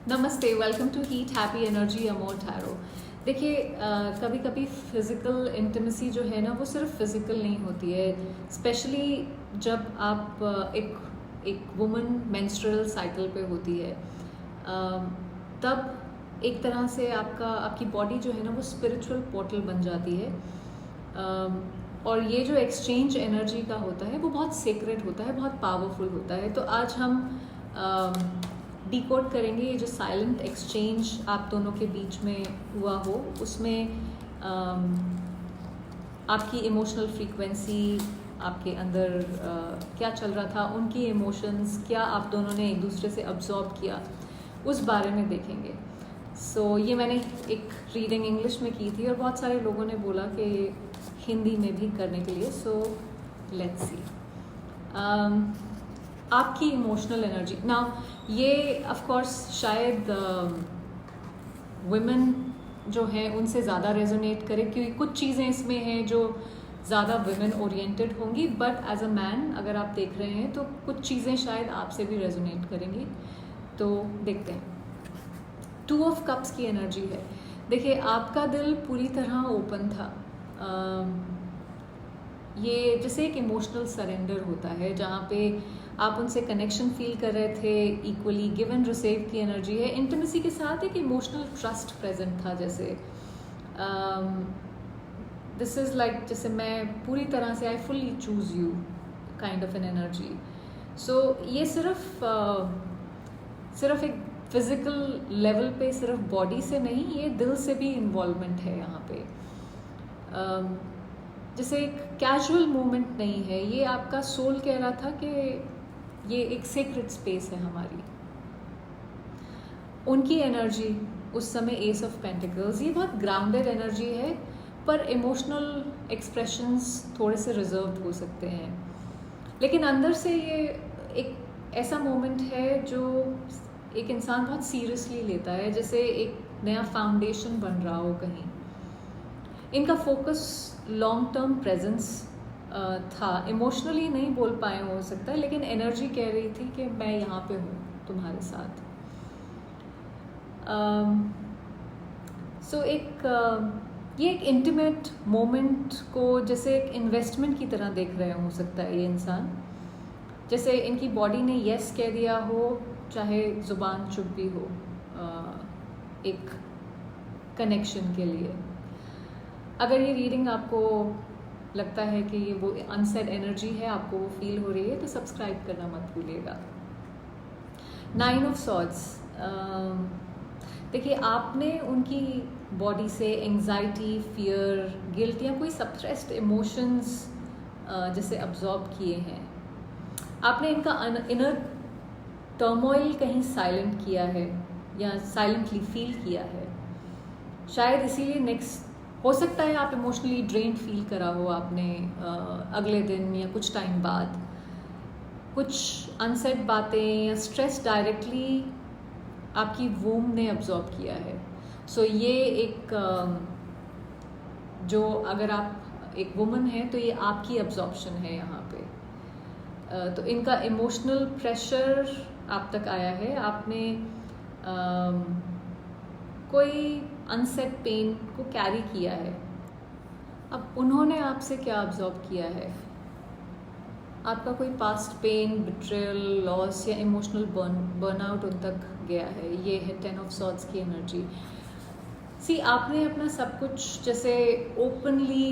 नमस्ते, welcome to heat happy energy amor tarot. देखिए, कभी कभी फिज़िकल इंटीमेसी जो है ना, वो सिर्फ फिज़िकल नहीं होती है। स्पेशली जब आप एक वुमन मेंस्ट्रुअल साइकिल पे होती है, तब एक तरह से आपकी बॉडी जो है ना, वो स्पिरिचुअल पोर्टल बन जाती है। और ये जो एक्सचेंज एनर्जी का होता है वो बहुत सेक्रेट होता है, बहुत पावरफुल होता है। तो आज हम डिकोड करेंगे ये जो साइलेंट एक्सचेंज आप दोनों के बीच में हुआ हो, उसमें आपकी इमोशनल फ्रीक्वेंसी, आपके अंदर क्या चल रहा था, उनकी इमोशंस क्या आप दोनों ने एक दूसरे से अब्जॉर्ब किया, उस बारे में देखेंगे। ये मैंने एक रीडिंग इंग्लिश में की थी और बहुत सारे लोगों ने बोला कि हिंदी में भी करने के लिए। लेट्स सी आपकी इमोशनल एनर्जी ना। ये ऑफ कोर्स शायद वुमेन जो हैं उनसे ज़्यादा रेजोनेट करे, क्योंकि कुछ चीज़ें इसमें हैं जो ज़्यादा वुमेन ओरिएंटेड होंगी, बट एज अ मैन अगर आप देख रहे हैं तो कुछ चीज़ें शायद आपसे भी रेजोनेट करेंगी। तो देखते हैं। 2 ऑफ कप्स की एनर्जी है। देखिए, आपका दिल पूरी तरह ओपन था। ये जैसे एक इमोशनल सरेंडर होता है, जहाँ पे आप उनसे कनेक्शन फील कर रहे थे, इक्वली गिव एंड रिसीव की एनर्जी है। इंटीमेसी के साथ एक इमोशनल ट्रस्ट प्रेजेंट था। जैसे दिस इज़ लाइक जैसे मैं पूरी तरह से I fully choose you kind of an energy. ये सिर्फ एक फिजिकल लेवल पे, सिर्फ बॉडी से नहीं, ये दिल से भी इन्वॉल्वमेंट है यहाँ पे। जैसे एक कैजुअल मूवमेंट नहीं है, ये आपका सोल कह रहा था कि ये एक सीक्रेट स्पेस है हमारी। उनकी एनर्जी उस समय एस ऑफ पेंटिकल्स, ये बहुत ग्राउंडेड एनर्जी है, पर इमोशनल एक्सप्रेशंस थोड़े से रिजर्व्ड हो सकते हैं। लेकिन अंदर से ये एक ऐसा मोमेंट है जो एक इंसान बहुत सीरियसली लेता है, जैसे एक नया फाउंडेशन बन रहा हो कहीं। इनका फोकस लॉन्ग टर्म प्रेजेंस था। इमोशनली नहीं बोल पाए हो सकता है, लेकिन एनर्जी कह रही थी कि मैं यहाँ पे हूँ तुम्हारे साथ। ये एक इंटीमेट मोमेंट को जैसे एक इन्वेस्टमेंट की तरह देख रहे हो सकता है ये इंसान। जैसे इनकी बॉडी ने यस कह दिया हो, चाहे जुबान चुप भी हो, एक कनेक्शन के लिए। अगर ये रीडिंग आपको लगता है कि ये वो अनसेड एनर्जी है, आपको वो फील हो रही है, तो सब्सक्राइब करना मत भूलिएगा। 9 ऑफ सॉर्ड्स। देखिए, आपने उनकी बॉडी से एंजाइटी, फियर, गिल्ट या कोई सप्रेस्ड इमोशंस जैसे अब्जॉर्ब किए हैं। आपने इनका इनर टर्मोइल कहीं साइलेंट किया है या साइलेंटली फील किया है। शायद इसीलिए नेक्स्ट हो सकता है आप इमोशनली ड्रेन फील करा हो आपने अगले दिन या कुछ टाइम बाद। कुछ अनसेड बातें या स्ट्रेस डायरेक्टली आपकी वूम ने अब्जॉर्ब किया है। ये एक जो अगर आप एक वुमन हैं तो ये आपकी अब्जॉर्प्शन है यहाँ पे। तो इनका इमोशनल प्रेशर आप तक आया है। आपने कोई अनसेड पेन को कैरी किया है। अब उन्होंने आपसे क्या अब्जॉर्ब किया है? आपका कोई पास्ट पेन, बिट्रेयल, लॉस या इमोशनल बर्नआउट उन तक गया है। ये है 10 ऑफ सॉर्ड्स की एनर्जी। आपने अपना सब कुछ जैसे ओपनली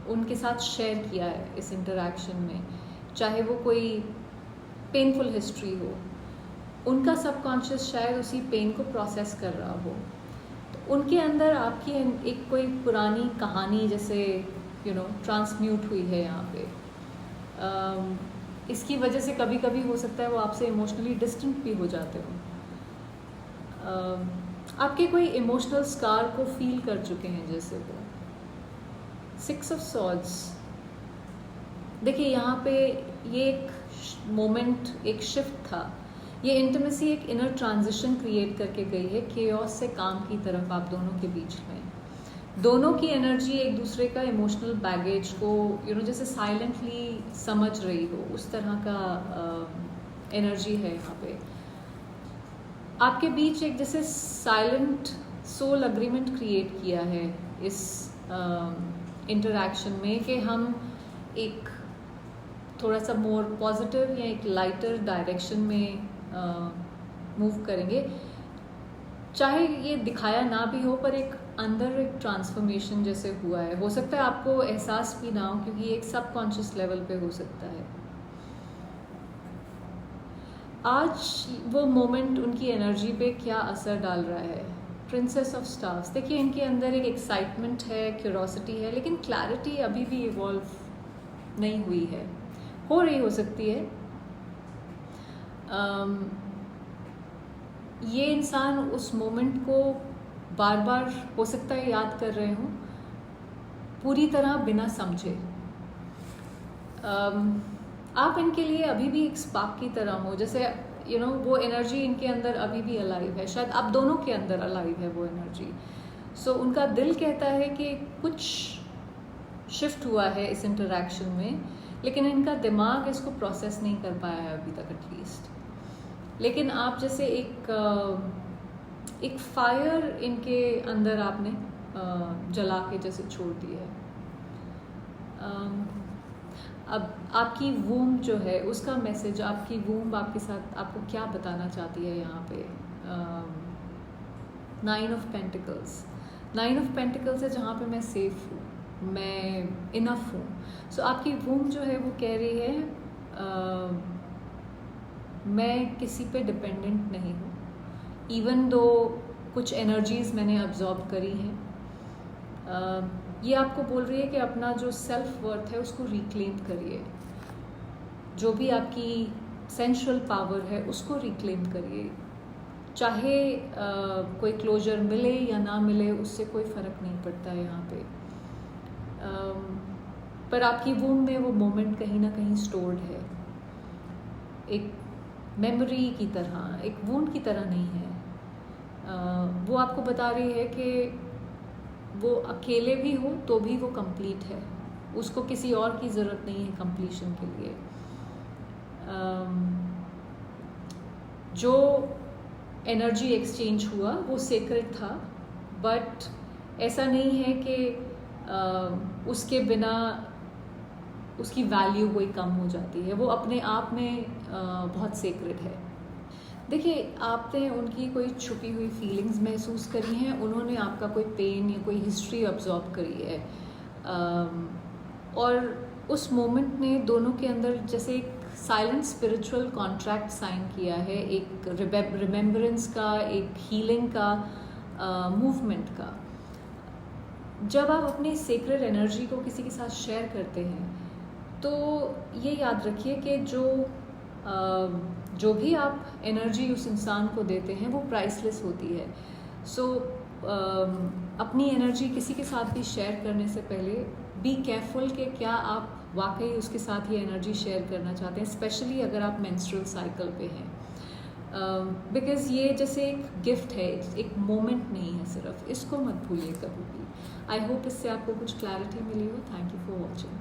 उनके साथ शेयर किया है इस इंटरैक्शन में, चाहे वो कोई पेनफुल हिस्ट्री हो। उनका सबकॉन्शियस शायद उसी पेन को प्रोसेस कर रहा हो, तो उनके अंदर आपकी एक कोई पुरानी कहानी जैसे ट्रांसम्यूट हुई है यहाँ पे। इसकी वजह से कभी कभी हो सकता है वो आपसे इमोशनली डिस्टेंट भी हो जाते हो। आपके कोई इमोशनल स्कार को फील कर चुके हैं जैसे वो। 6 ऑफ सॉर्ड्स। देखिए, यहाँ पे ये एक मोमेंट, एक शिफ्ट था। ये इंटीमेसी एक इनर ट्रांजिशन क्रिएट करके गई है, केओस से काम की तरफ आप दोनों के बीच में। दोनों की एनर्जी एक दूसरे का इमोशनल बैगेज को जैसे साइलेंटली समझ रही हो, उस तरह का एनर्जी है यहाँ पे। आपके बीच एक जैसे साइलेंट सोल अग्रीमेंट क्रिएट किया है इस इंटरैक्शन में कि हम एक थोड़ा सा मोर पॉजिटिव या एक लाइटर डायरेक्शन में मूव करेंगे, चाहे ये दिखाया ना भी हो, पर एक अंदर एक ट्रांसफॉर्मेशन जैसे हुआ है। हो सकता है आपको एहसास भी ना हो, क्योंकि एक सबकॉन्शियस लेवल पे हो सकता है। आज वो मोमेंट उनकी एनर्जी पे क्या असर डाल रहा है? प्रिंसेस ऑफ स्टार्स, देखिए इनके अंदर एक एक्साइटमेंट है, क्यूरोसिटी है, लेकिन क्लैरिटी अभी भी इवॉल्व नहीं हुई है, हो रही हो सकती है। ये इंसान उस मोमेंट को बार बार हो सकता है याद कर रहे हों, पूरी तरह बिना समझे। आप इनके लिए अभी भी एक स्पार्क की तरह हो, जैसे वो एनर्जी इनके अंदर अभी भी अलाइव है, शायद आप दोनों के अंदर अलाइव है वो एनर्जी। सो उनका दिल कहता है कि कुछ शिफ्ट हुआ है इस इंटरैक्शन में, लेकिन इनका दिमाग इसको प्रोसेस नहीं कर पाया है अभी तक एटलीस्ट। लेकिन आप जैसे एक फायर इनके अंदर आपने जला के जैसे छोड़ दी है। अब आपकी वूम्ब जो है उसका मैसेज, आपकी वूम्ब आपके साथ आपको क्या बताना चाहती है यहाँ पे? 9 ऑफ पेंटिकल्स, 9 ऑफ पेंटिकल्स है जहाँ पे मैं सेफ हूँ, मैं इनफ हूँ। सो आपकी वूम्ब जो है वो कह रही है मैं किसी पे डिपेंडेंट नहीं हूँ, इवन दो कुछ एनर्जीज मैंने अब्जॉर्ब करी हैं। ये आपको बोल रही है कि अपना जो सेल्फ वर्थ है उसको रिक्लेम करिए, जो भी आपकी सेंशुअल पावर है उसको रिक्लेम करिए। चाहे कोई क्लोजर मिले या ना मिले, उससे कोई फ़र्क नहीं पड़ता है यहाँ पे। पर आपकी वूम्ब में वो मोमेंट कहीं ना कहीं स्टोर्ड है, एक मेमोरी की तरह, एक वूंड की तरह नहीं है। वो आपको बता रही है कि वो अकेले भी हो तो भी वो कंप्लीट है, उसको किसी और की ज़रूरत नहीं है कंप्लीशन के लिए। जो एनर्जी एक्सचेंज हुआ वो सेक्रेट था, बट ऐसा नहीं है कि उसके बिना उसकी वैल्यू कोई कम हो जाती है, वो अपने आप में बहुत सेक्रेट है। देखिए, आपने उनकी कोई छुपी हुई फीलिंग्स महसूस करी हैं, उन्होंने आपका कोई पेन या कोई हिस्ट्री ऑब्जर्व करी है, और उस मोमेंट ने दोनों के अंदर जैसे एक साइलेंट स्पिरिचुअल कॉन्ट्रैक्ट साइन किया है, एक रिमेम्बरेंस का, एक हीलिंग का, मूवमेंट का। जब आप अपनी सीक्रेट एनर्जी को किसी के साथ शेयर करते हैं तो ये याद रखिए कि जो भी आप एनर्जी उस इंसान को देते हैं वो प्राइसलेस होती है। सो अपनी एनर्जी किसी के साथ भी शेयर करने से पहले बी केयरफुल कि क्या आप वाकई उसके साथ ये एनर्जी शेयर करना चाहते हैं, स्पेशली अगर आप मेंस्ट्रुअल साइकिल पे हैं, बिकॉज़ ये जैसे एक गिफ्ट है, एक मोमेंट नहीं है सिर्फ, इसको मत भूलिए कभी भी। आई होप इससे आपको कुछ क्लैरिटी मिली हो। Thank you for watching.